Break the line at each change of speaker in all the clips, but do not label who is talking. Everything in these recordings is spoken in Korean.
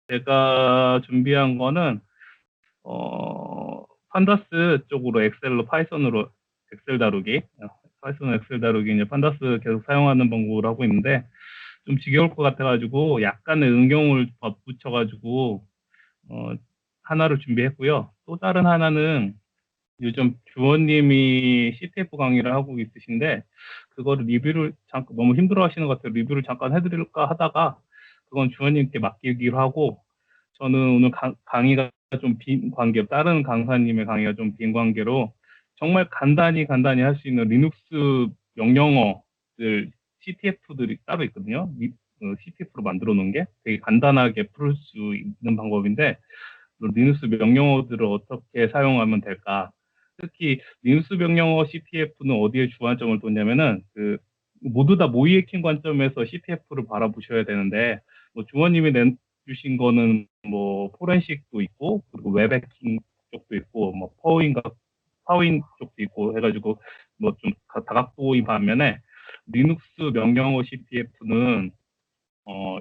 제가 준비한 거는 판다스 쪽으로 엑셀로 파이썬으로 엑셀 다루기, 파이썬 엑셀 다루기 이제 판다스 계속 사용하는 방법으로 하고 있는데 좀 지겨울 것 같아가지고 약간의 응용을 덧붙여가지고 어, 하나를 준비했고요. 또 다른 하나는 요즘 주원님이 CTF 강의를 하고 있으신데 그거를 리뷰를 잠깐 너무 힘들어 하시는 것 같아요. 리뷰를 잠깐 해드릴까 하다가 그건 주원님께 맡기기로 하고 저는 오늘 강의가 좀 빈 관계, 다른 강사님의 강의가 좀 빈 관계로 정말 간단히 할 수 있는 리눅스 명령어들 CTF들이 따로 있거든요. CTF로 만들어 놓은 게 되게 간단하게 풀 수 있는 방법인데 리눅스 명령어들을 어떻게 사용하면 될까? 특히 리눅스 명령어 CTF는 어디에 주안점을 뒀냐면은 모두 다 모의 해킹 관점에서 CTF를 바라보셔야 되는데 뭐 주원님이 내주신 거는 뭐 포렌식도 있고 그리고 웹 해킹 쪽도 있고 뭐 파워인 쪽도 있고 해가지고 뭐 좀 다각도인 반면에 리눅스 명령어 CTF는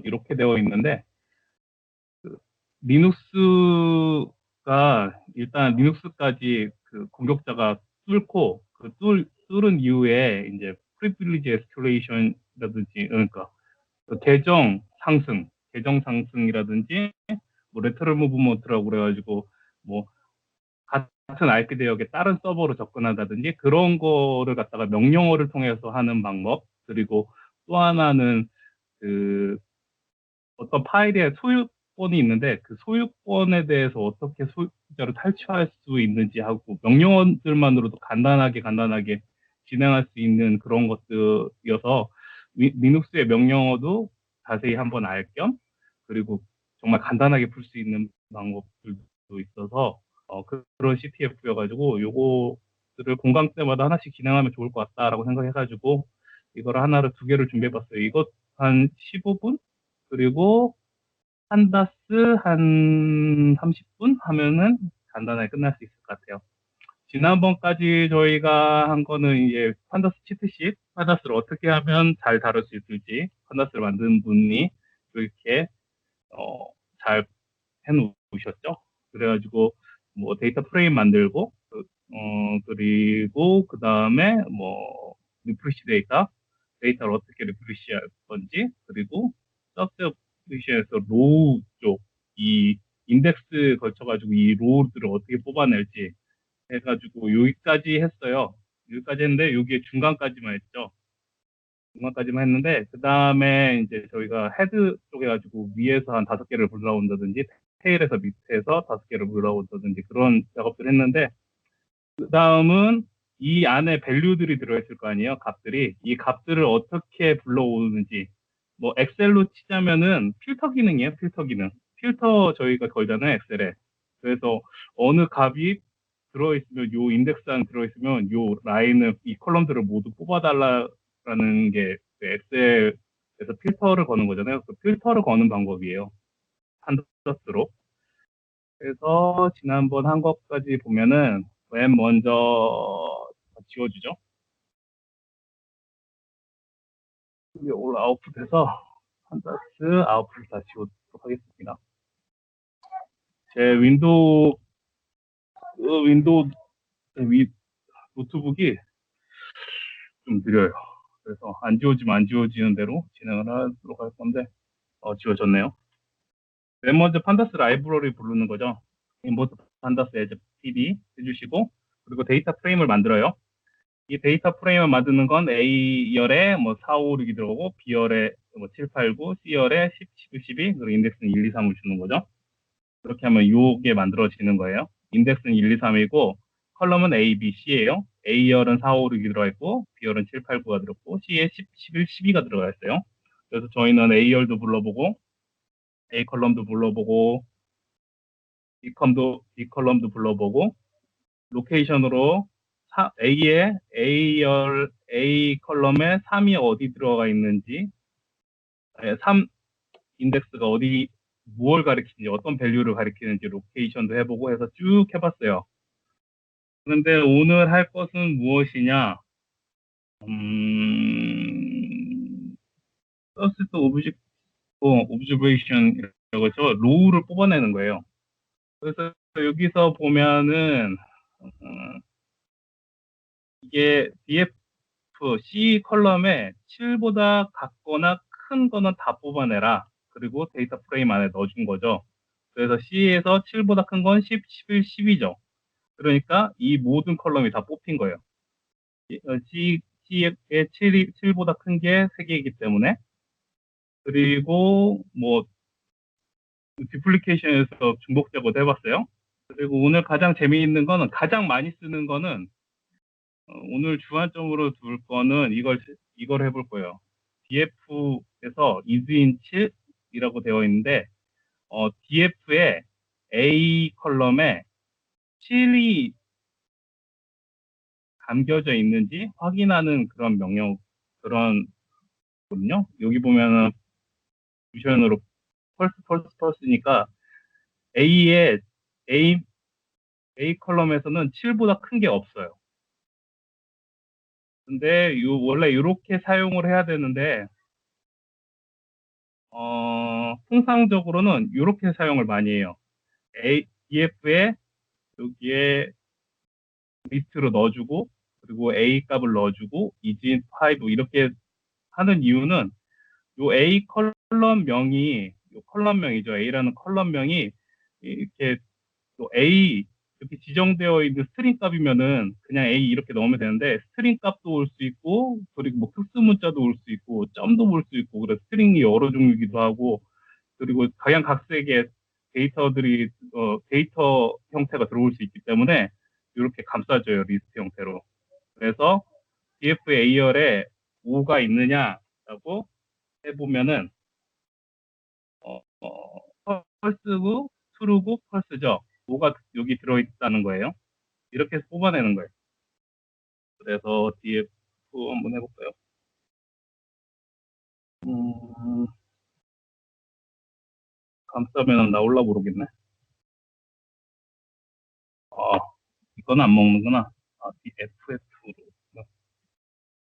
이렇게 되어 있는데 리눅스가 일단 리눅스까지 그 공격자가 뚫고 뚫은 이후에 이제 프리빌리지 에스컬레이션이라든지 그러니까 그 계정 상승이라든지 뭐 레터럴 무브먼트라고 그래가지고 뭐 같은 IP 대역에 다른 서버로 접근한다든지 그런 거를 갖다가 명령어를 통해서 하는 방법 그리고 또 하나는 그 어떤 파일의 소유권이 있는데 그 소유권에 대해서 어떻게 소유자를 탈취할 수 있는지 하고 명령어들만으로도 간단하게 진행할 수 있는 그런 것들이어서 리눅스의 명령어도 자세히 한번 알 겸 그리고 정말 간단하게 풀 수 있는 방법들도 있어서 그런 CTF여가지고 요거들을 공강 때마다 하나씩 진행하면 좋을 것 같다라고 생각해가지고 이거를 하나를 두 개를 준비해봤어요. 이것 한 15분? 그리고 판다스 한 30분 하면은 간단하게 끝날 수 있을 것 같아요. 지난번까지 저희가 한 거는 이제 판다스 치트sheet, 판다스를 어떻게 하면 잘 다룰 수 있을지, 판다스를 만든 분이 이렇게 잘 해놓으셨죠. 그래가지고 뭐 데이터 프레임 만들고, 그리고 그 다음에 뭐 리프레시 데이터를 어떻게 리프레시 할 건지, 그리고 서스 리프레시에서 로우 쪽, 이 인덱스 걸쳐가지고 이 로우들을 어떻게 뽑아낼지 해가지고 여기까지 했어요. 여기까지 했는데 여기에 중간까지만 했죠. 중간까지만 했는데 그 다음에 이제 저희가 헤드 쪽에 가지고 위에서 한 5개를 불러온다든지 테일에서 밑에서 5개를 불러온다든지 그런 작업들을 했는데 그 다음은 이 안에 밸류들이 들어있을 거 아니에요. 값들이. 이 값들을 어떻게 불러오는지. 뭐 엑셀로 치자면은 필터 기능이에요. 필터 기능. 필터 저희가 걸잖아요. 엑셀에. 그래서 어느 값이 들어있으면 요 인덱스 안에 들어있으면 요 라인을 이 컬럼들을 모두 뽑아달라라는 게 엑셀에서 필터를 거는 거잖아요. 그 필터를 거는 방법이에요. 판더스로. 그래서 지난번 한 것까지 보면은 맨 먼저 지워주죠. 이게 올 아웃풋해서 판다스 아웃풋을 다 지워도록 하겠습니다. 제 윈도우 위 노트북이 좀 느려요. 그래서 안 지워지는 대로 진행을 하도록 할 건데 지워졌네요. 맨 먼저 판다스 라이브러리 부르는 거죠. 인버트 판다스 에즈 PD 해주시고 그리고 데이터 프레임을 만들어요. 이 데이터 프레임을 만드는 건 A열에 뭐 4, 5, 6이 들어오고 B열에 뭐 7, 8, 9, C열에 10, 11, 12 그리고 인덱스는 1, 2, 3을 주는 거죠. 그렇게 하면 요게 만들어지는 거예요. 인덱스는 1, 2, 3이고 컬럼은 A, B, C예요. A열은 4, 5, 6이 들어가 있고 B열은 7, 8, 9가 들었고 C에 10, 11, 12가 들어가 있어요. 그래서 저희는 A열도 불러보고 A 컬럼도 불러보고 B 컬럼도 불러보고 로케이션으로 A 컬럼에 3이 어디 들어가 있는지, 3 인덱스가 무엇을 가리키는지, 어떤 밸류를 가리키는지 로케이션도 해보고 해서 쭉 해봤어요. 그런데 오늘 할 것은 무엇이냐? 서스트 오브젝트 오브저베이션 그렇죠. 로우를 뽑아내는 거예요. 그래서 여기서 보면은 이게 DF C 컬럼에 7보다 같거나 큰 거는 다 뽑아내라. 그리고 데이터 프레임 안에 넣어준 거죠. 그래서 C에서 7보다 큰 건 10, 11, 12죠. 그러니까 이 모든 컬럼이 다 뽑힌 거예요. C의 7보다 큰 게 3개이기 때문에. 그리고 뭐 디플리케이션에서 중복 제거도 해봤어요. 그리고 오늘 가장 재미있는 거는, 가장 많이 쓰는 거는, 오늘 주안점으로 둘 거는 이걸 해볼 거예요. DF에서 이즈인 7이라고 되어 있는데, DF의 A 컬럼에 7이 담겨져 있는지 확인하는 그런 그런 거든요. 여기 보면은 옵션으로 펄스니까 A의 A, A 컬럼에서는 7보다 큰 게 없어요. 근데 원래 이렇게 사용을 해야 되는데, 통상적으로는 이렇게 사용을 많이 해요. EF에 여기에 리스트로 넣어주고, 그리고 A 값을 넣어주고, 이진 5 이렇게 하는 이유는 요 A 컬럼명이, 요 컬럼명이죠. A라는 컬럼명이 이렇게 또 A 이렇게 지정되어 있는 스트링 값이면은 그냥 A 이렇게 넣으면 되는데, 스트링 값도 올 수 있고, 그리고 뭐 특수 문자도 올 수 있고, 점도 올 수 있고, 그래서 스트링이 여러 종류이기도 하고, 그리고 각양각색의 데이터 형태가 들어올 수 있기 때문에 이렇게 감싸줘요, 리스트 형태로. 그래서 DFA열에 5가 있느냐라고 해보면은, 펄스고, 트루고, 펄스죠. 5가 여기 들어있다는 거예요. 이렇게 해서 뽑아내는 거예요. 그래서 DF 한번 해볼까요? 음, 감싸면 나올라 모르겠네. 아, 이거는 안 먹는구나. 아, DFF로.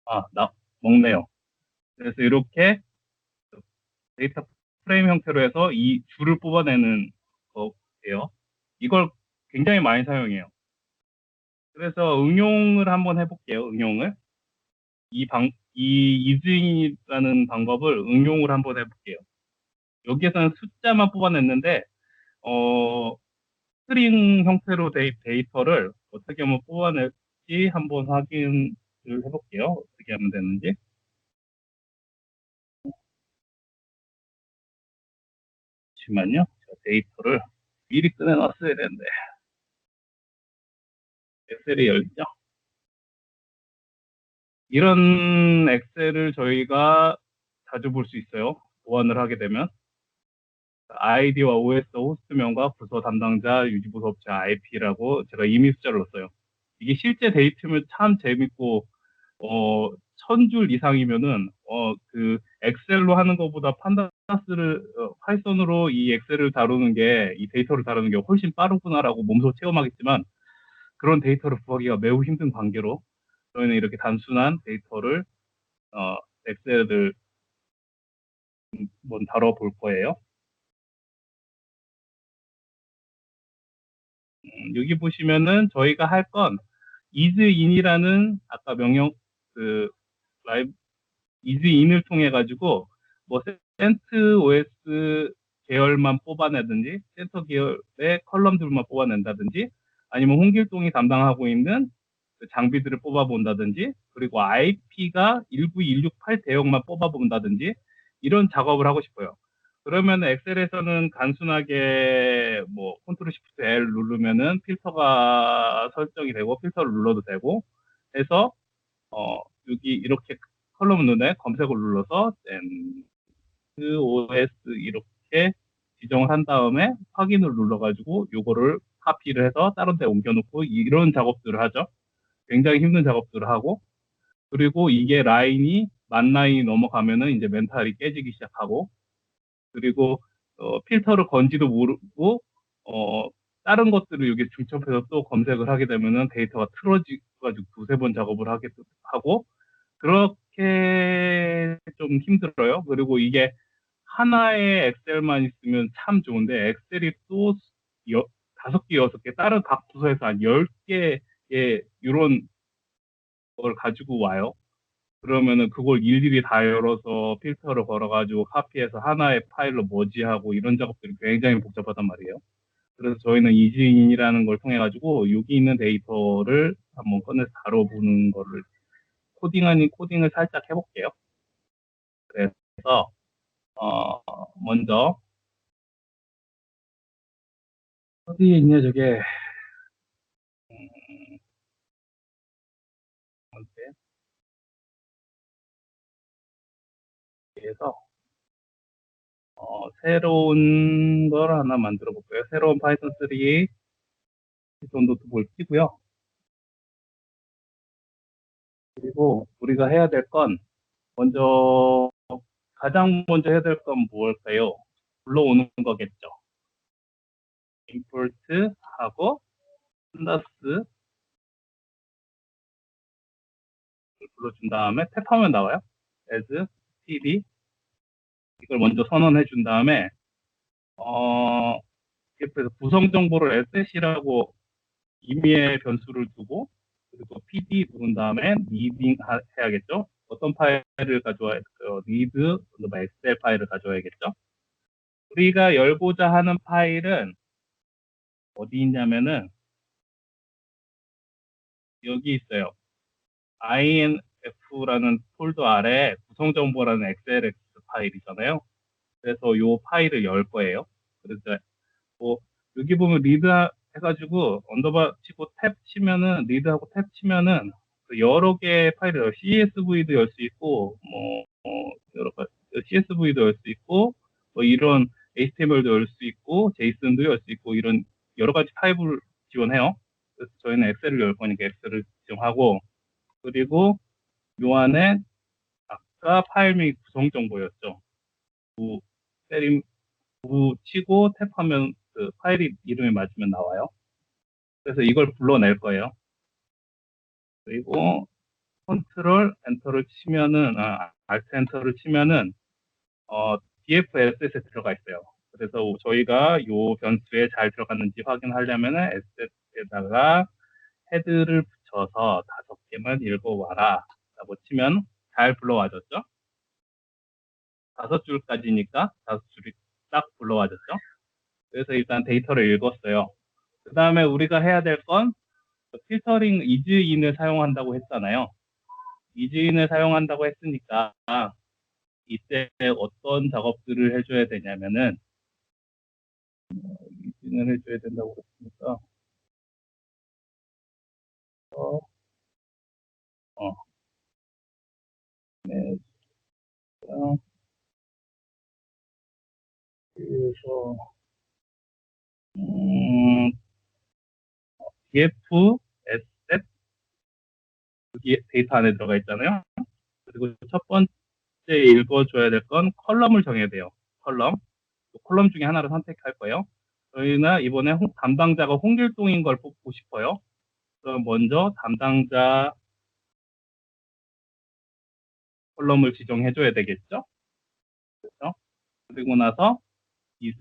아, 먹네요. 그래서 이렇게 데이터 프레임 형태로 해서 이 줄을 뽑아내는 거예요. 이걸 굉장히 많이 사용해요. 그래서 응용을 한번 해볼게요. 응용을. 이 이즈인이라는 방법을 응용을 한번 해볼게요. 여기에서는 숫자만 뽑아냈는데, 어, 스트링 형태로 데이터를 어떻게 하면 뽑아낼지 한번 확인을 해볼게요. 어떻게 하면 되는지. 잠시만요. 데이터를 미리 꺼내놨어야 되는데, 엑셀이 열리죠? 이런 엑셀을 저희가 자주 볼 수 있어요. 보완을 하게 되면. 아이디와 OS 호스트명과 부서 담당자, 유지부서 업체 IP라고 제가 임의 숫자를 넣었어요. 이게 실제 데이트면 참 재밌고, 1000줄 이상이면은, 엑셀로 하는 것보다 파이썬으로 이 엑셀을 다루는 게, 이 데이터를 다루는 게 훨씬 빠르구나라고 몸소 체험하겠지만, 그런 데이터를 구하기가 매우 힘든 관계로, 저희는 이렇게 단순한 데이터를, 엑셀을 한번 다뤄볼 거예요. 여기 보시면은 저희가 할 건 isIn이라는 아까 그 라이브 isIn을 통해 가지고 뭐 CentOS 계열만 뽑아내든지 센터 계열의 컬럼들만 뽑아낸다든지 아니면 홍길동이 담당하고 있는 그 장비들을 뽑아본다든지 그리고 IP가 19168 대역만 뽑아본다든지 이런 작업을 하고 싶어요. 그러면 엑셀에서는 단순하게 뭐 컨트롤 시프트 L 누르면은 필터가 설정이 되고 필터를 눌러도 되고 해서 여기 이렇게 컬럼 눈에 검색을 눌러서 OS 이렇게 지정을 한 다음에 확인을 눌러가지고 요거를 카피를 해서 다른 데 옮겨놓고 이런 작업들을 하죠. 굉장히 힘든 작업들을 하고 그리고 이게 라인이 만 라인이 넘어가면은 이제 멘탈이 깨지기 시작하고 그리고 필터를 건지도 모르고 어, 다른 것들을 여기 중첩해서 또 검색을 하게 되면은 데이터가 틀어지가지고 두세 번 작업을 하고 그렇게 좀 힘들어요. 그리고 이게 하나의 엑셀만 있으면 참 좋은데 엑셀이 또 5개, 6개 다른 각 부서에서 한 10개의 이런 걸 가지고 와요. 그러면은 그걸 일일이 다 열어서 필터를 걸어가지고 카피해서 하나의 파일로 머지하고 이런 작업들이 굉장히 복잡하단 말이에요. 그래서 저희는 이지인이라는 걸 통해 가지고 여기 있는 데이터를 한번 꺼내서 다뤄보는 거를 코딩 아닌 코딩을 살짝 해볼게요. 그래서 먼저 어디에 있냐 저게. 그래서 새로운 걸 하나 만들어 볼게요. 새로운 파이썬 3 피톤 노트북을 키고요. 그리고 우리가 해야 될 건 먼저 가장 먼저 해야 될 건 무엇일까요? 불러오는 거겠죠. import 하고 플러스 불러준 다음에 탭하면 나와요. as td 이걸 먼저 선언해 준 다음에 그래서 구성 정보를 asset이라고 임의의 변수를 두고 그리고 pd 누른 다음에 reading 해야겠죠. 어떤 파일을 가져와야 read 엑셀 파일을 가져와야겠죠. 우리가 열고자 하는 파일은 어디 있냐면은 여기 있어요. inf라는 폴더 아래 구성정보라는 XLX 파일이잖아요. 그래서 이 파일을 열 거예요. 그래서 뭐 여기 보면 리드 해가지고 언더바 치고 탭 치면은 리드하고 탭 치면은 그 여러 개의 파일을 CSV도 열 수 있고 뭐 여러 가지 CSV도 열 수 있고 뭐 이런 HTML도 열 수 있고 JSON도 열 수 있고 이런 여러 가지 타입을 지원해요. 그래서 저희는 엑셀을 열 거니까 엑셀을 지정하고 그리고 요 안에 아까 파일 및 구성 정보였죠. 부, 때림, 부 치고 탭하면 그 파일 이름이 맞으면 나와요. 그래서 이걸 불러낼 거예요. 그리고 컨트롤 엔터를 치면은, 알트 엔터를 치면은, dfss에 들어가 있어요. 그래서 저희가 요 변수에 잘 들어갔는지 확인하려면은 sset에다가 헤드를 붙여서 5개만 읽어와라. 라고 치면 잘 불러와졌죠? 5줄까지니까 5줄이 딱 불러와졌죠? 그래서 일단 데이터를 읽었어요. 그 다음에 우리가 해야 될 건 필터링 이즈인을 사용한다고 했잖아요. 이즈인을 사용한다고 했으니까 이때 어떤 작업들을 해줘야 되냐면은 이즈인을 해줘야 된다고 했으니까 어, 어, 네, 그래서 음, df asset 여기 데이터 안에 들어가 있잖아요. 그리고 첫 번째 읽어줘야 될 건 컬럼을 정해야 돼요. 컬럼. 컬럼 중에 하나를 선택할 거예요. 저희는 이번에 담당자가 홍길동인 걸 뽑고 싶어요. 그럼 먼저 담당자 컬럼을 지정해줘야 되겠죠? 그렇죠? 그리고 나서 is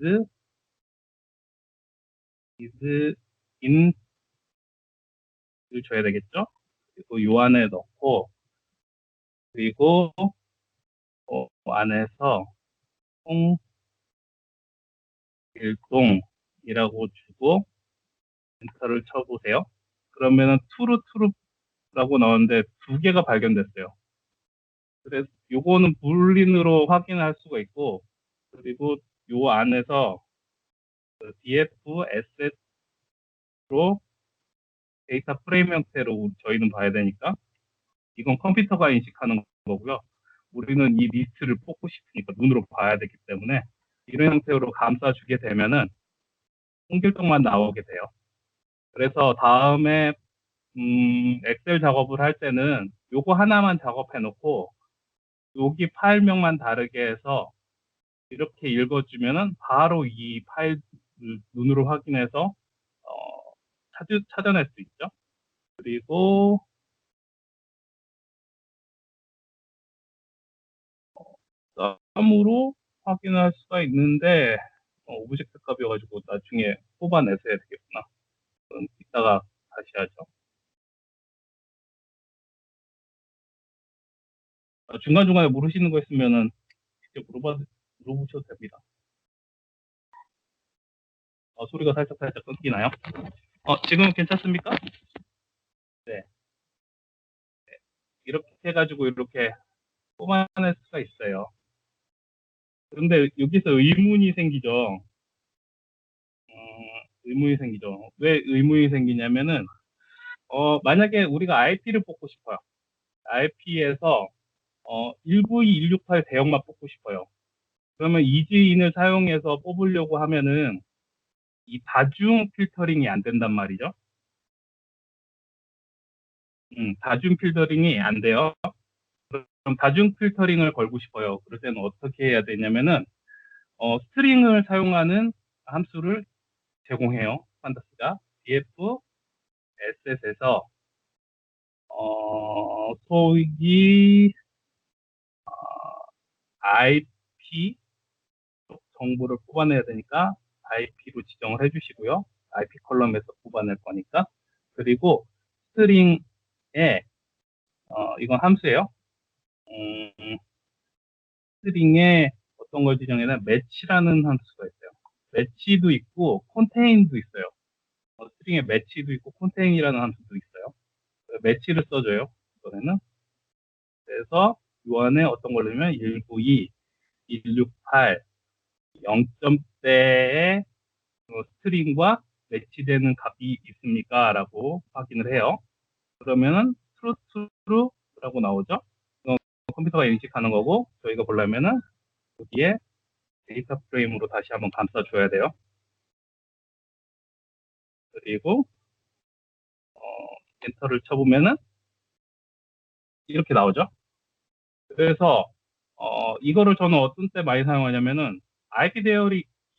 in을 줘야 되겠죠? 그리고 요 안에 넣고 그리고 안에서 홍길동이라고 주고 엔터를 쳐보세요. 그러면은 true라고 나오는데 2개가 발견됐어요. 그래서 요거는 불린으로 확인할 수가 있고 그리고 요 안에서 그 df asset로 데이터 프레임 형태로 저희는 봐야 되니까 이건 컴퓨터가 인식하는 거고요. 우리는 이 리스트를 뽑고 싶으니까 눈으로 봐야 되기 때문에 이런 형태로 감싸주게 되면은 홍길동만 나오게 돼요. 그래서 다음에 엑셀 작업을 할 때는 요거 하나만 작업해 놓고 여기 파일명만 다르게 해서 이렇게 읽어주면은 바로 이 파일 눈으로 확인해서 찾아낼 수 있죠. 그리고 썸으로 확인할 수가 있는데 오브젝트 값이어가지고 나중에 뽑아내서야 되겠구나. 그럼 이따가 다시 하죠. 중간중간에 모르시는 거 있으면은 직접 물어보셔도 됩니다. 소리가 살짝 끊기나요? 지금은 괜찮습니까? 네. 이렇게 해가지고 이렇게 뽑아낼 수가 있어요. 그런데 여기서 의문이 생기죠. 의문이 생기죠. 왜 의문이 생기냐면은, 만약에 우리가 IP를 뽑고 싶어요. IP에서 192.168 대역만 뽑고 싶어요. 그러면 이지인을 사용해서 뽑으려고 하면은 이 다중 필터링이 안 된단 말이죠. 다중 필터링이 안 돼요. 그럼 다중 필터링을 걸고 싶어요. 그럴 때는 어떻게 해야 되냐면은 스트링을 사용하는 함수를 제공해요. 판다스가 df ss에서 소위 IP 정보를 뽑아내야 되니까 IP로 지정을 해주시고요. IP 컬럼에서 뽑아낼 거니까. 그리고 스트링에 이건 함수예요. 스트링에 어떤 걸 지정해야 매치라는 함수가 있어요. 매치도 있고 컨테인도 있어요. 스트링에 매치도 있고 컨테인이라는 함수도 있어요. 매치를 써줘요. 이번에는. 그래서 요 안에 어떤 걸 넣으면 192, 168, 0점대의 스트링과 매치되는 값이 있습니까? 라고 확인을 해요. 그러면은 true라고 나오죠. 컴퓨터가 인식하는 거고 저희가 보려면은 여기에 데이터 프레임으로 다시 한번 감싸줘야 돼요. 그리고 엔터를 쳐보면은 이렇게 나오죠. 그래서 이거를 저는 어떤 때 많이 사용하냐면은 IP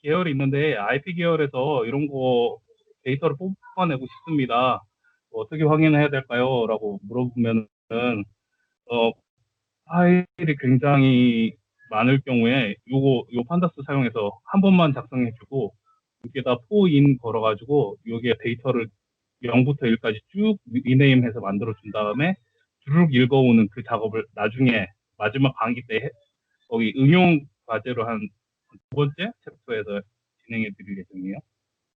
계열이 있는데 IP 계열에서 이런 거 데이터를 뽑아내고 싶습니다. 어떻게 확인해야 될까요? 라고 물어보면은 어, 파일이 굉장히 많을 경우에 요 판다스 사용해서 한 번만 작성해주고 여기에다 포인 걸어가지고 여기에 데이터를 0부터 1까지 쭉 리네임해서 만들어준 다음에 쭉 읽어오는 그 작업을 나중에 마지막 강의 때 거기 응용 과제로 한 두 번째 챕터에서 진행해 드릴 예정이에요.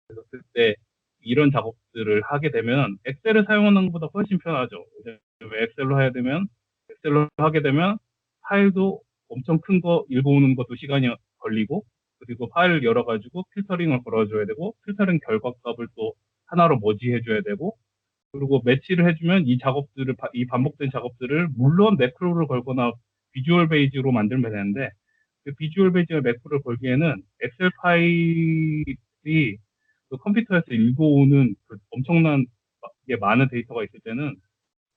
그래서 그때 이런 작업들을 하게 되면 엑셀을 사용하는 것보다 훨씬 편하죠. 왜냐면 엑셀로 하게 되면 파일도 엄청 큰 거 읽어오는 것도 시간이 걸리고 그리고 파일을 열어가지고 필터링을 걸어줘야 되고 필터링 결과값을 또 하나로 머지해줘야 되고 그리고 매치를 해주면 이 반복된 작업들을 물론 매크로를 걸거나 비주얼 베이지로 만들면 되는데 그 비주얼 베이지와 매크로를 걸기에는 엑셀 파일이 그 컴퓨터에서 읽어오는 그 엄청난 게 많은 데이터가 있을 때는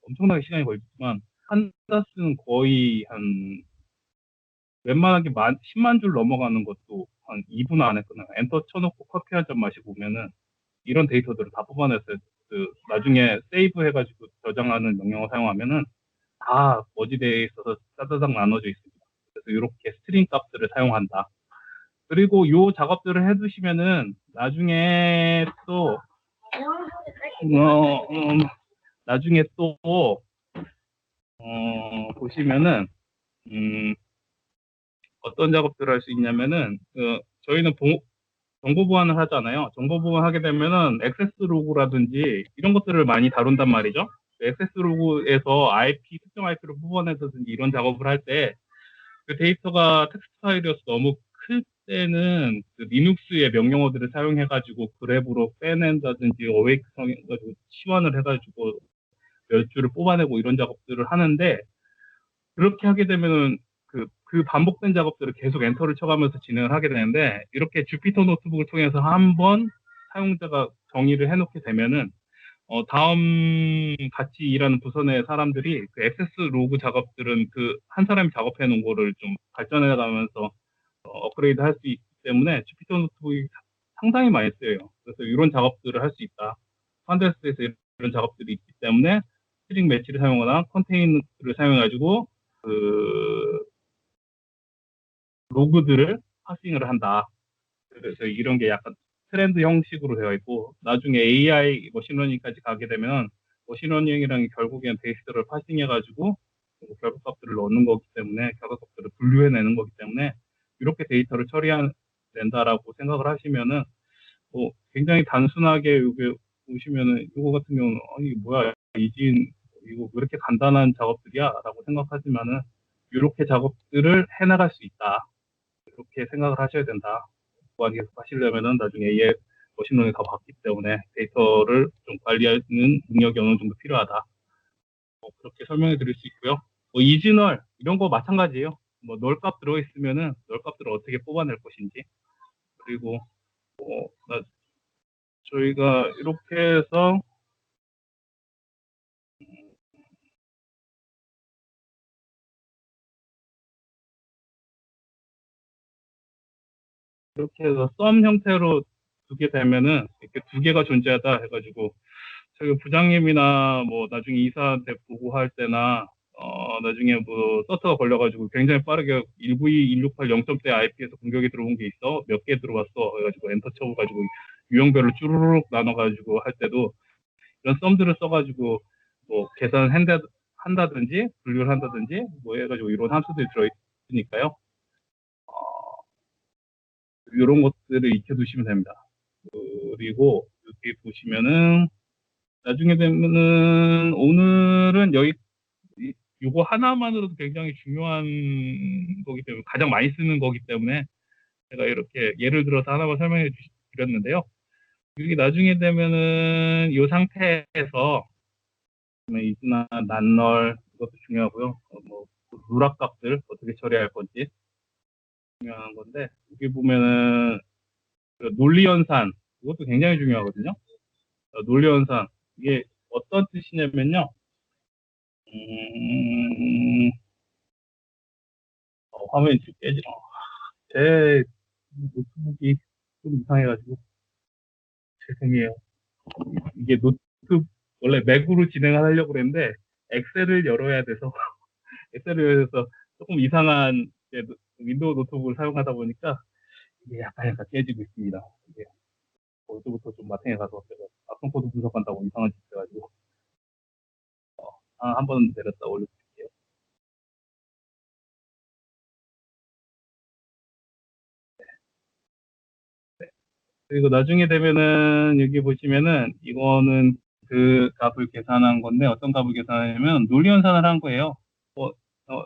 엄청나게 시간이 걸리지만 한다스는 거의 한 웬만하게 10만 줄 넘어가는 것도 한 2분 안에 끝나요. 엔터 쳐놓고 커피 한 잔 마시고 오면은 이런 데이터들을 다 뽑아내서 그 나중에 세이브 해가지고 저장하는 명령어 사용하면은 다 머지되어 있어서 따다닥 나눠져 있습니다. 그래서 이렇게 스트링 값들을 사용한다. 그리고 요 작업들을 해두시면은 나중에 또 어, 나중에 또 보시면은 음, 어떤 작업들을 할 수 있냐면은 저희는 정보 보안을 하잖아요. 정보 보안하게 되면은 액세스 로그라든지 이런 것들을 많이 다룬단 말이죠. 액세스 로그에서 특정 IP를 뽑아내든지 이런 작업을 할 때 그 데이터가 텍스트 파일이어서 너무 클 때는 그 리눅스의 명령어들을 사용해가지고 그래브로 빼낸다든지 어웨이크 성해가지고 치환을 해가지고 몇 줄을 뽑아내고 이런 작업들을 하는데 그렇게 하게 되면은 그 반복된 작업들을 계속 엔터를 쳐가면서 진행을 하게 되는데 이렇게 주피터 노트북을 통해서 한번 사용자가 정의를 해놓게 되면은 다음 같이 일하는 부서 내 사람들이 그 액세스 로그 작업들은 그 한 사람이 작업해 놓은 거를 좀 발전해 가면서 업그레이드 할 수 있기 때문에 주피터 노트북이 상당히 많이 쓰여요. 그래서 이런 작업들을 할 수 있다. 판데스에서 이런 작업들이 있기 때문에 스트링 매치를 사용하거나 컨테이너를 사용해가지고 그 로그들을 파싱을 한다. 그래서 이런 게 약간 트렌드 형식으로 되어 있고, 나중에 AI 머신러닝까지 가게 되면 머신러닝이랑 결국엔 데이터를 파싱해가지고 결과값들을 넣는 거기 때문에, 결과값들을 분류해내는 거기 때문에 이렇게 데이터를 처리해낸다라고 생각을 하시면은 굉장히 단순하게 여기 보시면은 이거 같은 경우는 이게 뭐야, 이진 이거 왜 이렇게 간단한 작업들이야라고 생각하지만은 이렇게 작업들을 해나갈 수 있다, 이렇게 생각을 하셔야 된다. 보안 계속 하시려면은 나중에 AI 머신러닝이 더 바뀌기 때문에 데이터를 좀 관리하는 능력이 어느 정도 필요하다. 그렇게 설명해 드릴 수 있고요. 이진월 이런 거 마찬가지예요. 널값 들어있으면은 널값들을 어떻게 뽑아낼 것인지, 그리고 저희가 이렇게 해서 썸 형태로 두게 되면은 이렇게 두 개가 존재하다 해가지고, 저희 부장님이나 나중에 이사한테 보고할 때나 나중에 서트가 걸려가지고 굉장히 빠르게 192, 168, 0점대 IP에서 공격이 들어온 게 있어, 몇 개 들어왔어 해가지고 엔터 쳐가지고 유형별로 쭈루룩 나눠가지고 할 때도 이런 썸들을 써가지고 한다든지 분류를 한다든지 해가지고 이런 함수들이 들어있으니까요. 이런 것들을 익혀두시면 됩니다. 그리고 여기 보시면은 나중에 되면은, 오늘은 이거 하나만으로도 굉장히 중요한 거기 때문에, 가장 많이 쓰는 거기 때문에 제가 이렇게 예를 들어서 하나만 설명해 드렸는데요. 여기 나중에 되면은 이 상태에서 이즈나 난널 이것도 중요하고요. 누락값들 어떻게 처리할 건지 중요한 건데, 여기 보면은 그 논리연산 이것도 굉장히 중요하거든요. 논리연산 이게 어떤 뜻이냐면요. 음, 화면이 쭉 깨지네. 제 노트북이 좀 이상해가지고 죄송해요. 이게 원래 맥으로 진행을 하려고 그랬는데 엑셀을 열어야 돼서 엑셀을 열어야 돼서 조금 이상한 윈도우 노트북을 사용하다 보니까 이게 약간 깨지고 있습니다. 이게 어제부터 좀 마탱에 가서 제가 악성 코드 분석한다고 이상한 짓 해가지고 한번 내렸다 올려드릴게요. 네. 그리고 나중에 되면은 여기 보시면은 이거는 그 값을 계산한 건데, 어떤 값을 계산하냐면 논리연산을 한 거예요.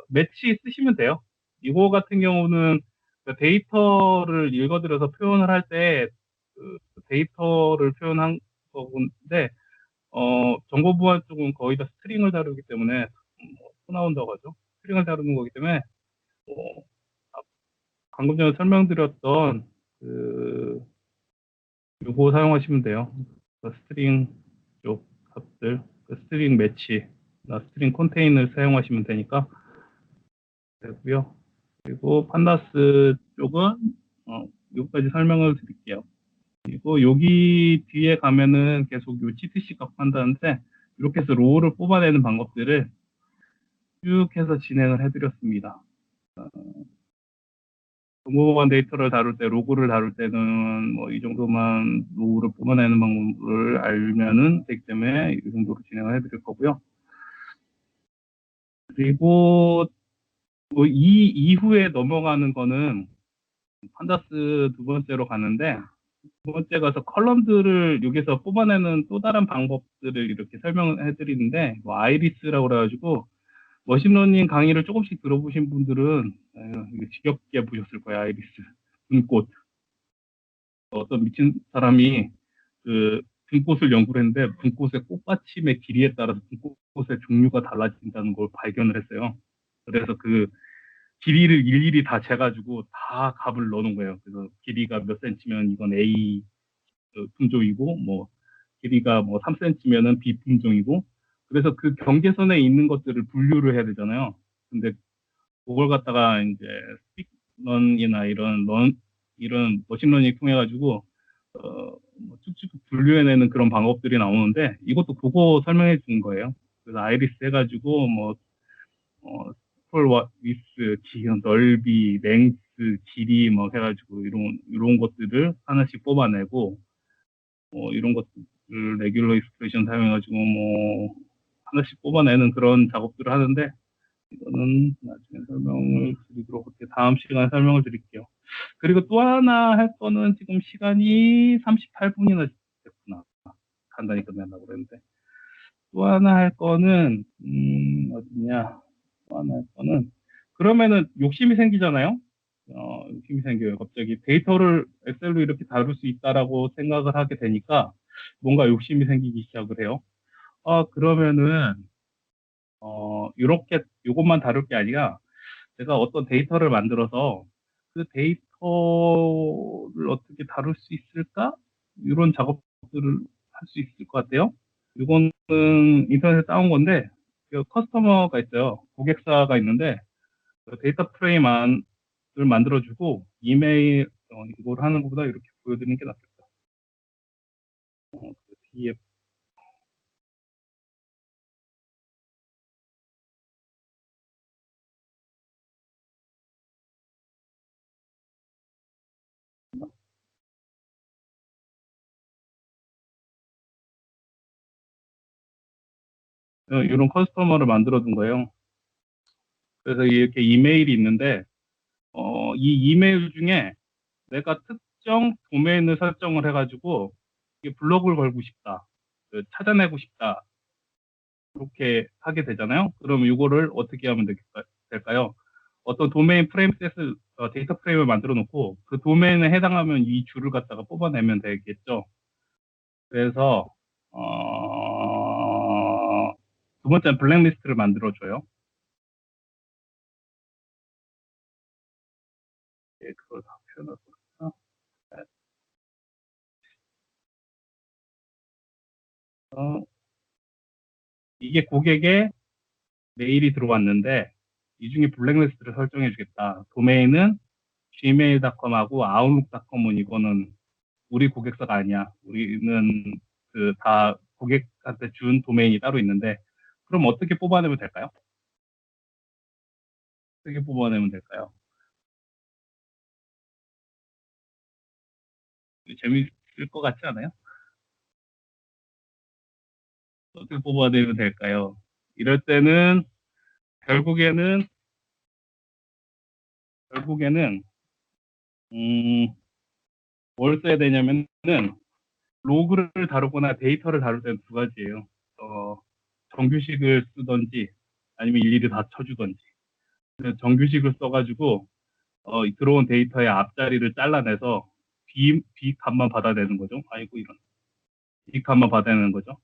매치 쓰시면 돼요. 이거 같은 경우는 그 데이터를 읽어들여서 표현을 할 때 그 데이터를 표현한 거인데, 정보 보안 쪽은 거의 다 스트링을 다루기 때문에, 나온다고 하죠. 스트링을 다루는 거기 때문에 어, 방금 전에 설명드렸던 그 요거 사용하시면 돼요. 그 스트링 쪽 값들, 그 스트링 매치, 스트링 컨테이너를 사용하시면 되니까 되고요. 그리고 판다스 쪽은 여기까지 설명을 드릴게요. 그리고 여기 뒤에 가면은 계속 요 CTC 값 한다는데, 이렇게 해서 로우를 뽑아내는 방법들을 쭉 해서 진행을 해드렸습니다. 정보보안 데이터를 다룰 때, 로그를 다룰 때는 이 정도만 로우를 뽑아내는 방법을 알면은 되기 때문에 이 정도로 진행을 해드릴 거고요. 그리고 이 이후에 넘어가는 거는 판다스 두 번째로 가는데, 두 번째 가서 컬럼들을 여기서 뽑아내는 또 다른 방법들을 이렇게 설명해 드리는데, 아이리스라고 그래가지고 머신러닝 강의를 조금씩 들어보신 분들은 이거 지겹게 보셨을 거예요. 아이리스 분꽃. 어떤 미친 사람이 그 분꽃을 연구를 했는데, 분꽃의 꽃받침의 길이에 따라서 분꽃의 종류가 달라진다는 걸 발견을 했어요. 그래서 그 길이를 일일이 다 재가지고 다 값을 넣어놓은 거예요. 그래서 길이가 몇 센치면 이건 A 품종이고, 길이가 3cm면은 B 품종이고, 그래서 그 경계선에 있는 것들을 분류를 해야 되잖아요. 근데 그걸 갖다가 이제 스픽런이나 이런 머신러닝 통해 가지고 쭉쭉 분류해내는 그런 방법들이 나오는데, 이것도 그거 설명해 주는 거예요. 그래서 아이리스 해가지고 스톨 위스, 기형, 넓이, 랭스, 길이 뭐 해가지고 이런 것들을 하나씩 뽑아내고 이런 것들을 레귤러 익스프레션 사용해가지고 뭐 하나씩 뽑아내는 그런 작업들을 하는데 이거는 나중에 설명을 드리도록 할게요. 다음 시간에 설명을 드릴게요. 그리고 또 하나 할 거는 지금 시간이 38분이나 됐구나. 간단히 끝내려고 그랬는데. 또 하나 할 거는, 어디냐. 또 하나 할 거는, 그러면은 욕심이 생기잖아요? 욕심이 생겨요. 갑자기 데이터를 엑셀로 이렇게 다룰 수 있다라고 생각을 하게 되니까 뭔가 욕심이 생기기 시작을 해요. 그러면은, 요것만 다룰 게 아니라 제가 어떤 데이터를 만들어서 그 데이터를 어떻게 다룰 수 있을까? 이런 작업들을 할 수 있을 것 같아요. 이거는 인터넷에 따온 건데, 그 커스터머가 있어요. 고객사가 있는데, 그 데이터 프레임을 만들어주고, 이메일, 이걸 하는 것보다 이렇게 보여드리는 게 낫겠다. PDF. 이런 커스터머를 만들어둔 거예요. 그래서 이렇게 이메일이 있는데, 이 이메일 중에 내가 특정 도메인을 설정을 해가지고 이게 블로그를 걸고 싶다, 찾아내고 싶다, 그렇게 하게 되잖아요. 그럼 이거를 어떻게 하면 될까요? 어떤 도메인 프레임 셋을 데이터 프레임을 만들어 놓고 그 도메인에 해당하면 이 줄을 갖다가 뽑아내면 되겠죠. 그래서 두 번째는 블랙리스트를 만들어 줘요. 예, 그걸 다 표현할 수 있어. 어, 이게 고객의 메일이 들어왔는데 이 중에 블랙리스트를 설정해 주겠다. 도메인은 gmail.com하고 outlook.com은 이거는 우리 고객사가 아니야. 우리는 그 다 고객한테 준 도메인이 따로 있는데 그럼 어떻게 뽑아내면 될까요? 어떻게 뽑아내면 될까요? 재밌을 것 같지 않아요? 어떻게 뽑아내면 될까요? 이럴 때는 결국에는 결국에는 음, 뭘 써야 되냐면은 로그를 다루거나 데이터를 다룰 때는 두 가지예요. 어, 정규식을 쓰던지 아니면 일일이 다 쳐주던지. 그래서 정규식을 써가지고 들어온 데이터의 앞자리를 잘라내서 B 값만 받아내는 거죠. 아이고 이런 B 값만 받아내는 거죠.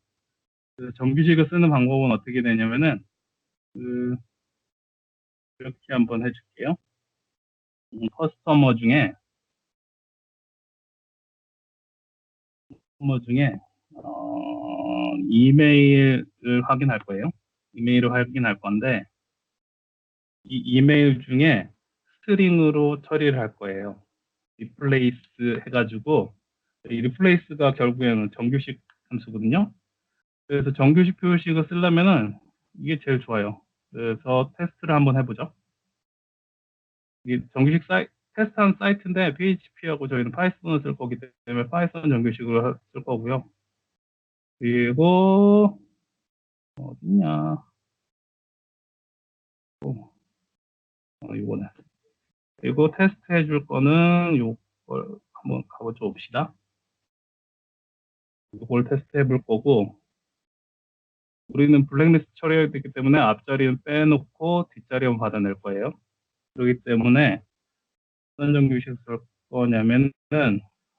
그 정규식을 쓰는 방법은 어떻게 되냐면은 그 이렇게 한번 해줄게요. 커스터머 중에 이메일을 확인할 거예요. 이메일을 확인할 건데 이 이메일 중에 스트링으로 처리를 할 거예요. 리플레이스 해가지고 이 리플레이스가 결국에는 정규식 함수거든요. 그래서 정규식 표식을 쓰려면은 이게 제일 좋아요. 그래서 테스트를 한번 해보죠. 이게 정규식 테스트한 사이트인데 PHP하고 저희는 파이썬을 쓸 거기 때문에 파이썬 정규식으로 쓸 거고요. 그리고 어딨냐? 이거네. 그리고 테스트 해줄 거는 요걸 한번 가보죠 봅시다. 이걸 테스트 해볼 거고 우리는 블랙리스트 처리해야 되기 때문에 앞자리는 빼놓고 뒷자리만 받아낼 거예요. 그렇기 때문에 어떤 정규식 쓸 거냐면은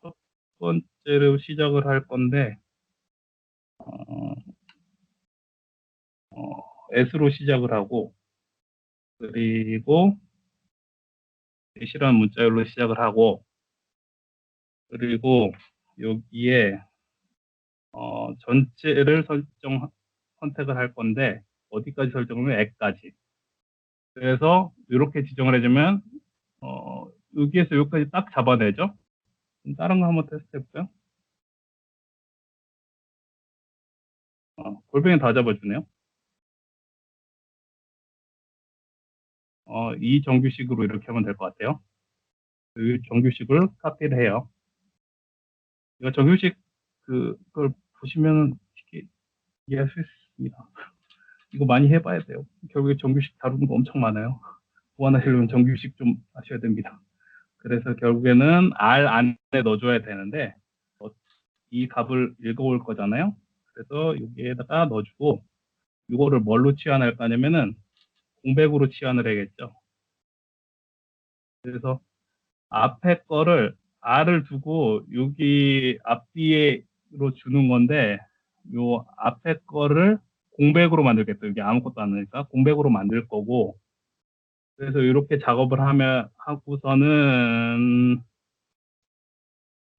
첫 번째로 시작을 할 건데 어, S로 시작을 하고 그리고 S라는 문자열로 시작을 하고 그리고 여기에 전체를 선택을 할 건데 어디까지 설정을 액까지 그래서 이렇게 지정을 해주면 여기에서 여기까지 딱 잡아내죠. 다른 거 한번 테스트 해볼까요? 골뱅이 다 잡아주네요. 이 정규식으로 이렇게 하면 될 것 같아요. 그 정규식을 카피를 해요. 이거 정규식 그걸 보시면 쉽게 이해할 수 있습니다. 이거 많이 해봐야 돼요. 결국에 정규식 다루는 거 엄청 많아요. 보완하시려면 정규식 좀 하셔야 됩니다. 그래서 결국에는 R 안에 넣어줘야 되는데 이 값을 읽어올 거잖아요. 그래서 여기에다가 넣어주고 이거를 뭘로 치환할 거냐면은 공백으로 치환을 해야겠죠. 그래서 앞에 거를 R을 두고 여기 앞뒤에로 주는 건데 요 앞에 거를 공백으로 만들겠죠. 여기 아무것도 안 넣으니까 공백으로 만들 거고 그래서 이렇게 작업을 하면 하고서는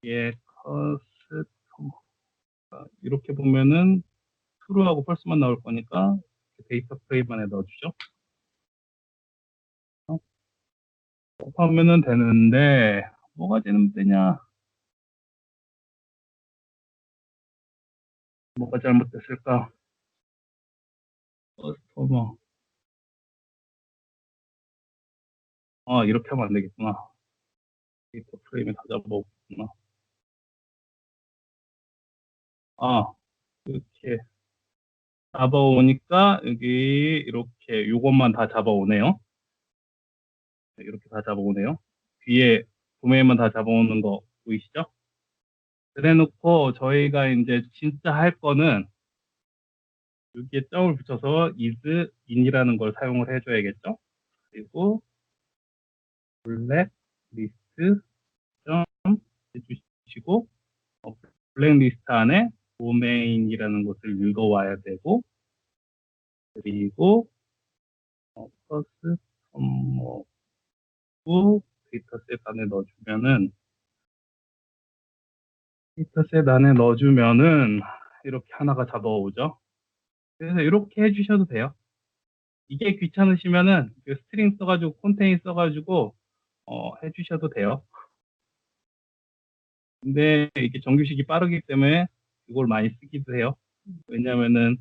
예 커스텀 이렇게 보면은 true하고 false만 나올 거니까 데이터 프레임 안에 넣어주죠. 하면은 되는데 뭐가 되는 되냐? 뭐가 잘못됐을까? 커스터머 이렇게 하면 안 되겠구나. 데이터 프레임에 다 잡아오구나. 아 이렇게 잡아오니까 여기 이렇게 요것만 다 잡아오네요. 이렇게 다 잡아오네요. 뒤에 도메인만 다 잡아오는 거 보이시죠? 그래 놓고 저희가 이제 진짜 할 거는 여기에 점을 붙여서 is in이라는 걸 사용을 해줘야겠죠? 그리고 블랙 리스트 점 해주시고 블랙 리스트 안에 도메인이라는 것을 읽어와야 되고 그리고 커스텀 데이터셋 안에 넣어주면은 데이터셋 안에 넣어주면은 이렇게 하나가 잡아오죠. 그래서 이렇게 해주셔도 돼요. 이게 귀찮으시면은 그 스트링 써가지고 콘테인 써가지고 해주셔도 돼요. 근데 이게 정규식이 빠르기 때문에 이걸 많이 쓰기도 해요. 왜냐면은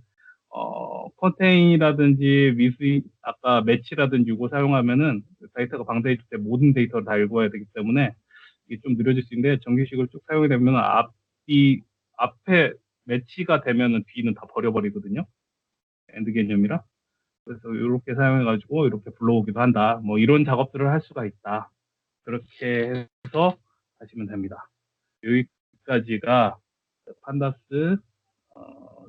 컨테인이라든지 미수인 아까 매치라든지 이거 사용하면은 데이터가 방대해질 때 모든 데이터를 다 읽어야 되기 때문에 이게 좀 느려질 수 있는데 정규식을 쭉 사용이 되면 앞에 매치가 되면은 뒤는 다 버려버리거든요. 엔드 개념이라. 그래서 이렇게 사용해가지고 이렇게 불러오기도 한다. 뭐 이런 작업들을 할 수가 있다. 그렇게 해서 하시면 됩니다. 여기까지가 판다스 어,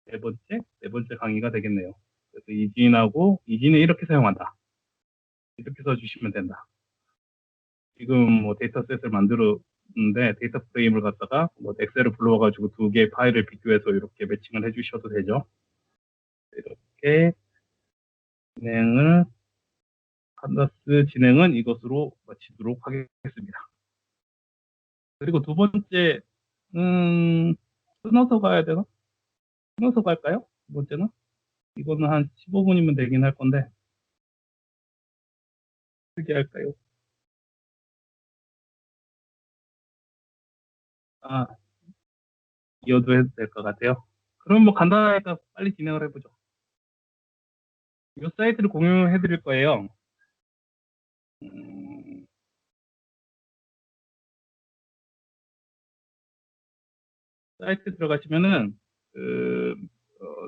네 번째 강의가 되겠네요. 그래서 이진은 이렇게 사용한다. 이렇게 써주시면 된다. 지금 뭐 데이터셋을 만들었는데 데이터 프레임을 갖다가 뭐 엑셀을 불러와가지고 두 개의 파일을 비교해서 이렇게 매칭을 해주셔도 되죠. 이렇게 진행을 판다스 진행은 이것으로 마치도록 하겠습니다. 그리고 두 번째 끊어서 가야 되나? 끊어서 갈까요? 두 번째는? 이거는 한 15분이면 되긴 할 건데 어떻게 할까요? 아, 이어도 해도 될 것 같아요. 그럼 뭐 간단하니까 빨리 진행을 해보죠. 이 사이트를 공유해 드릴 거예요. 음, 사이트 들어가시면은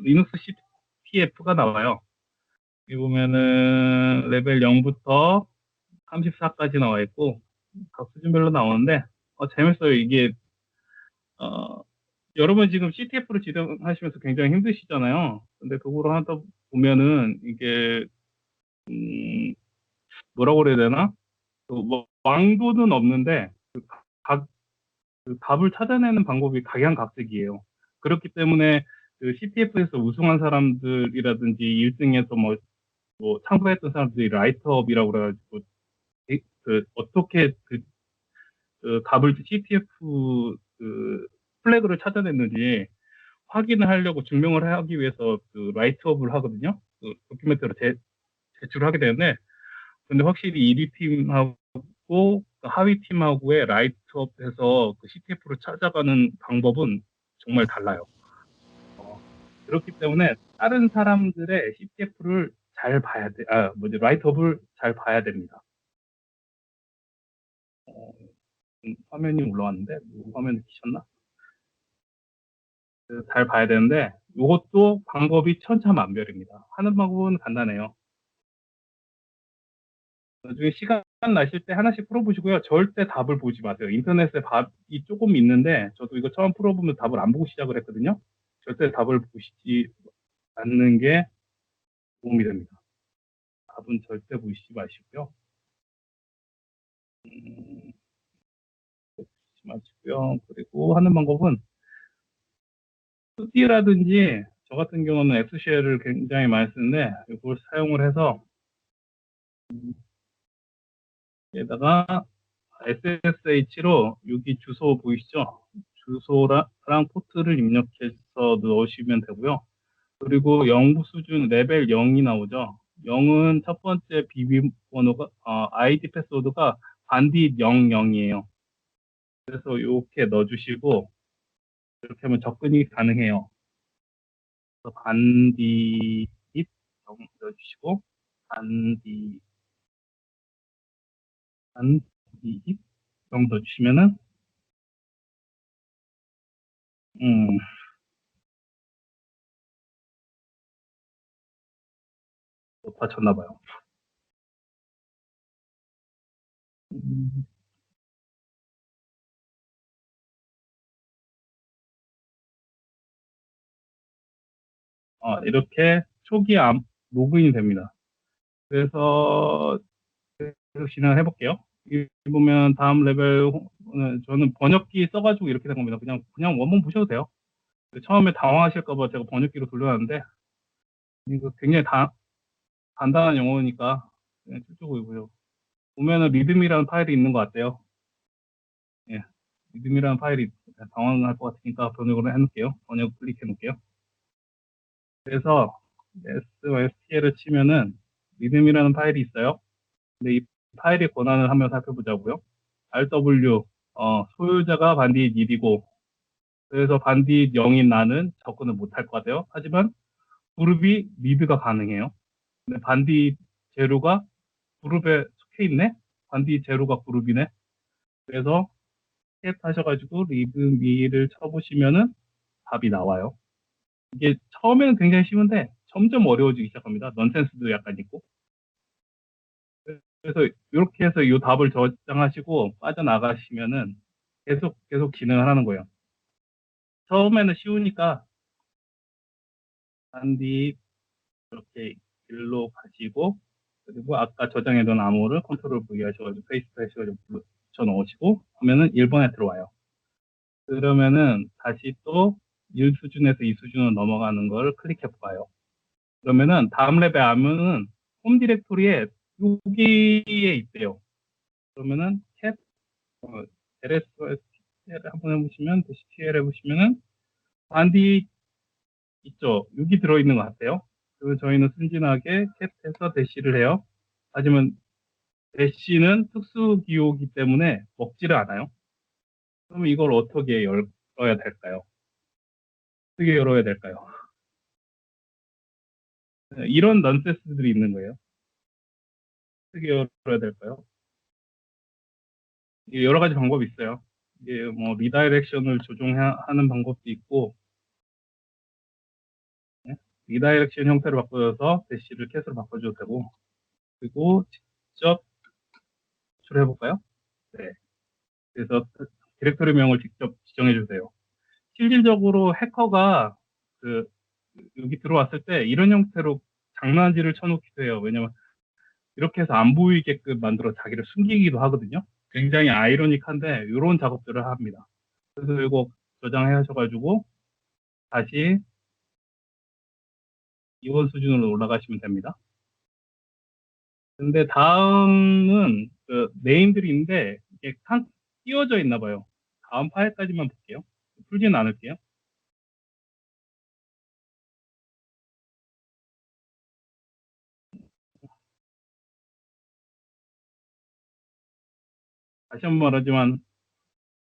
리눅스 CPF가 나와요. 여기 보면은 레벨 0부터 34까지 나와 있고 각 수준별로 나오는데 재밌어요. 이게 어, 여러분 지금 CTF로 지정하시면서 굉장히 힘드시잖아요. 근데 그거로 하다 보면은 이게 뭐라고 그래야 되나? 왕도는 없는데 각 답을 찾아내는 방법이 각양각색이에요. 그렇기 때문에 그 CTF에서 우승한 사람들이라든지 1등에서 뭐 참가했던 사람들이 라이트업이라고 그래가지고 어떻게 그 답을 CTF 플래그를 찾아냈는지 확인을 하려고 증명을 하기 위해서 그 라이트업을 하거든요. 그 도큐멘트로 제출을 하게 되는데 근데 확실히 1위 팀하고 하위 팀하고의 라이트업에서 그 CTF를 찾아가는 방법은 정말 달라요. 그렇기 때문에 다른 사람들의 CTF를 잘 봐야 돼, 뭐지, 라이트업을 잘 봐야 됩니다. 어, 화면이 올라왔는데 화면을 키셨나? 잘 봐야 되는데 이것도 방법이 천차만별입니다. 하는 방법은 간단해요. 나중에 시간 나실 때 하나씩 풀어보시고요. 절대 답을 보지 마세요. 인터넷에 답이 조금 있는데 저도 이거 처음 풀어보면 답을 안 보고 시작을 했거든요. 절대 답을 보시지 않는 게 도움이 됩니다. 답은 절대 보시지 마시고요. 보시지 마시고요. 그리고 하는 방법은 뚜디라든지 저 같은 경우는 엑스쉘을 굉장히 많이 쓰는데 이걸 사용을 해서 여기다가 SSH로 여기 주소 보이시죠? 주소랑 포트를 입력해서 넣으시면 되고요. 그리고 영부 수준 레벨 0이 나오죠. 0은 첫 번째 비밀번호가 아이디 패스워드가 반딧 00이에요. 그래서 이렇게 넣어주시고 이렇게 하면 접근이 가능해요. 그래서 반딧 0 넣어주시고 반딧 반딧 0 넣어주시면은 음, 못 받쳤나 봐요. 음, 이렇게 초기 로그인이 됩니다. 그래서 계속 진행을 해볼게요. 여기 보면 다음 레벨 저는 번역기 써가지고 이렇게 된 겁니다. 그냥 원본 보셔도 돼요. 처음에 당황하실까봐 제가 번역기로 돌려놨는데 이거 굉장히 간단한 영어니까 그냥 쭉 보이고요. 보면은 리듬이라는 파일이 있는 것 같아요. 예, 리듬이라는 파일이 당황할 것 같으니까 번역으로 해놓을게요. 번역 클릭해 놓을게요. 그래서 SOSTL을 치면은 리듬이라는 파일이 있어요. 근데 이 파일의 권한을 한번 살펴보자고요. RW 소유자가 반딧 1이고 그래서 반딧 0인 나는 접근을 못할 것 같아요. 하지만 그룹이 리드가 가능해요. 근데 반딧 제로가 그룹에 속해 있네? 반딧 제로가 그룹이네? 그래서 탭 하셔가지고 리드 미를 쳐보시면은 답이 나와요. 이게 처음에는 굉장히 쉬운데 점점 어려워지기 시작합니다. 넌센스도 약간 있고. 그래서 이렇게 해서 이 답을 저장하시고 빠져나가시면은 계속 진행을 하는 거예요. 처음에는 쉬우니까 단디 이렇게 길로 가시고 그리고 아까 저장해둔 암호를 컨트롤 V 하셔가지고 페이스트 하셔가지고 붙여 넣으시고 하면은 1번에 들어와요. 그러면은 다시 또 1수준에서 2수준으로 넘어가는 걸 클릭해 봐요. 그러면은 다음 레벨 암호는 홈 디렉토리에 여기에 있대요. 그러면은 캡 LS를 한번 해보시면 TCL 해보시면은 반디 있죠. 여기 들어있는 것 같아요. 그리고 저희는 순진하게 캡해서 대시를 해요. 하지만 대시는 특수 기호이기 때문에 먹지를 않아요. 그러면 이걸 어떻게 열어야 될까요? 어떻게 열어야 될까요? 이런 넌센스들이 있는 거예요. 어떻게 열어야 될까요? 이게 여러 가지 방법이 있어요. 이게 뭐 리다이렉션을 조종하는 방법도 있고, 네? 리다이렉션 형태를 바꿔서 대시를 캣으로 바꿔줘도 되고, 그리고 직접 호출해 볼까요? 네. 그래서 디렉토리명을 직접 지정해 주세요. 실질적으로 해커가 그 여기 들어왔을 때 이런 형태로 장난질을 쳐놓기도 해요. 왜냐면 이렇게 해서 안 보이게끔 만들어 자기를 숨기기도 하거든요. 굉장히 아이러닉한데 이런 작업들을 합니다. 그래서 이거 저장해 하셔가지고 다시 이원 수준으로 올라가시면 됩니다. 근데 다음은 그 네임들이 있는데 이게 띄워져 있나 봐요. 다음 파일까지만 볼게요. 풀지는 않을게요. 다시 한 번 말하지만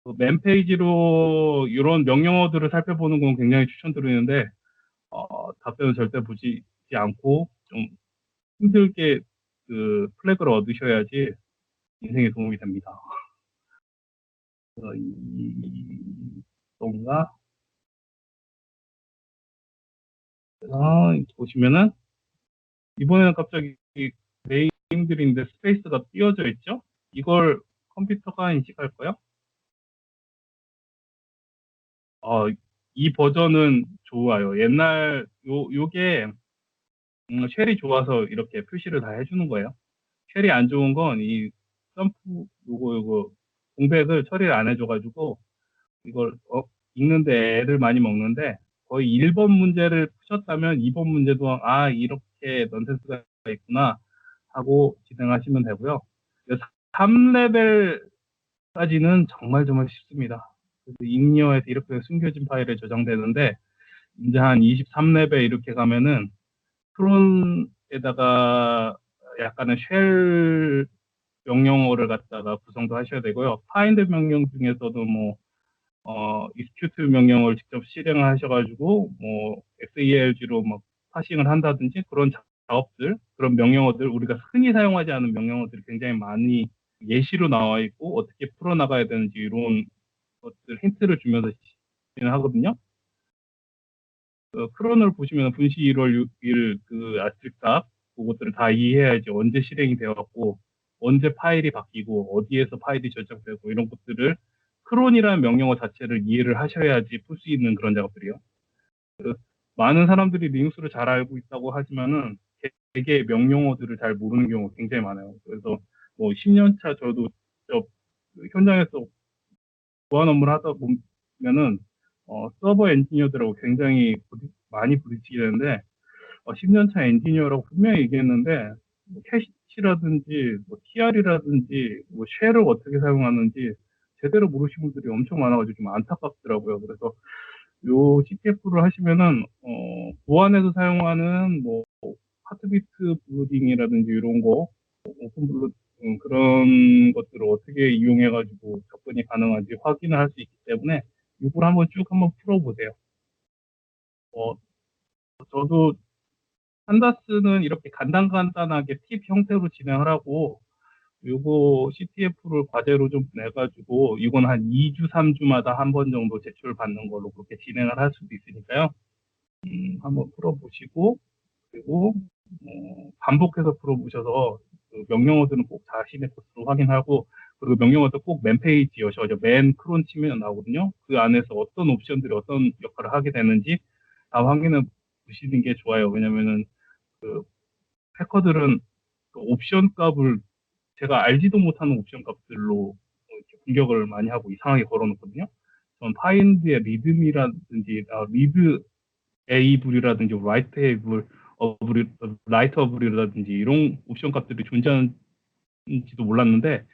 그맨 페이지로 이런 명령어들을 살펴보는 건 굉장히 추천드리는데 답변을 절대 보지 않고 좀 힘들게 그 플래그를 얻으셔야지 인생에 도움이 됩니다. 이건가? 보시면은 이번에는 갑자기 네임들인데 스페이스가 띄어져 있죠? 이걸 컴퓨터가 인식할 거요? 어, 이 버전은 좋아요. 요게 쉘이 좋아서 이렇게 표시를 다 해주는 거예요. 쉘이 안 좋은 건 이 점프 요거 공백을 처리를 안 해줘가지고 이걸 읽는데 애를 많이 먹는데 거의 1번 문제를 푸셨다면 2번 문제도 이렇게 넌센스가 있구나 하고 진행하시면 되고요. 3레벨까지는 정말 정말 쉽습니다. 그래서 잉여에서 이렇게 숨겨진 파일에 저장되는데 이제 한 23레벨 이렇게 가면은 크론에다가 약간의 쉘 명령어를 갖다가 구성도 하셔야 되고요. 파인드 명령 중에서도 뭐 execute 명령을 직접 실행하셔가지고 뭐 XELG로 막 파싱을 한다든지 그런 작업들, 그런 명령어들 우리가 흔히 사용하지 않은 명령어들이 굉장히 많이 예시로 나와 있고 어떻게 풀어나가야 되는지 이런 것들 힌트를 주면서 진행하거든요. 크론을 보시면 분시 1월 6일 그 아스트릭탑 그것들을 다 이해해야지 언제 실행이 되었고 언제 파일이 바뀌고 어디에서 파일이 저장되고 이런 것들을 크론이라는 명령어 자체를 이해를 하셔야지 풀 수 있는 그런 작업들이요. 많은 사람들이 리눅스를 잘 알고 있다고 하지만은 되게 명령어들을 잘 모르는 경우가 굉장히 많아요. 그래서 뭐 10년 차 저도 현장에서 보안 업무를 하다 보면은 서버 엔지니어들하고 굉장히 많이 부딪히게 되는데 10년 차 엔지니어라고 분명히 얘기했는데 뭐 캐시라든지 뭐 TR이라든지 뭐 쉘을 어떻게 사용하는지 제대로 모르시는 분들이 엄청 많아가지고 좀 안타깝더라고요. 그래서 요 CTF를 하시면은 보안에서 사용하는 뭐 하트비트 블루딩이라든지 이런 거 오픈 블루 그런 것들을 어떻게 이용해가지고 접근이 가능한지 확인을 할 수 있기 때문에 이걸 한번 쭉 한번 풀어보세요. 어, 저도 판다스는 이렇게 간단간단하게 팁 형태로 진행하라고 요거 CTF를 과제로 좀 내가지고 이건 한 2주, 3주마다 한 번 정도 제출받는 걸로 그렇게 진행을 할 수도 있으니까요. 한번 풀어보시고 그리고 반복해서 풀어보셔서 그 명령어들은 꼭 자신의 코스로 확인하고 그리고 명령어도 꼭 맨 페이지 여셔서 맨 크론 치면 나오거든요. 그 안에서 어떤 옵션들이 어떤 역할을 하게 되는지 다 확인해 보시는 게 좋아요. 왜냐면은 그 해커들은 그 옵션 값을 제가 알지도 못하는 옵션 값들로 이렇게 공격을 많이 하고 이상하게 걸어놓거든요. 전 파인드의 리듬이라든지 리드 에이블이라든지 라이트 에이블 라이트 어블이라든지 이런 옵션 값들이 존재하는지도 몰랐는데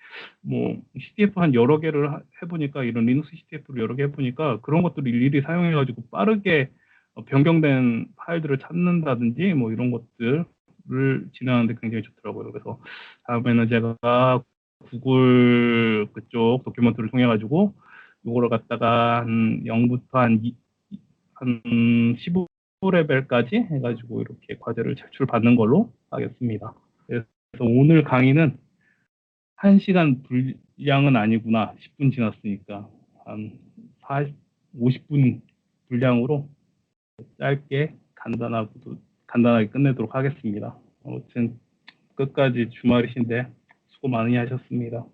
뭐 CTF 한 여러 개를 해보니까 이런 리눅스 CTF를 여러 개 해보니까 그런 것들을 일일이 사용해가지고 빠르게 변경된 파일들을 찾는다든지 뭐 이런 것들을 진행하는데 굉장히 좋더라고요. 그래서 다음에는 제가 구글 그쪽 도큐먼트를 통해 가지고 이거를 갖다가 한 0부터 한 15레벨까지 해가지고 이렇게 과제를 제출받는 걸로 하겠습니다. 그래서 오늘 강의는 1시간 분량은 아니구나. 10분 지났으니까 한 50분 분량으로 짧게 간단하게 끝내도록 하겠습니다. 아무튼 끝까지 주말이신데 수고 많이 하셨습니다.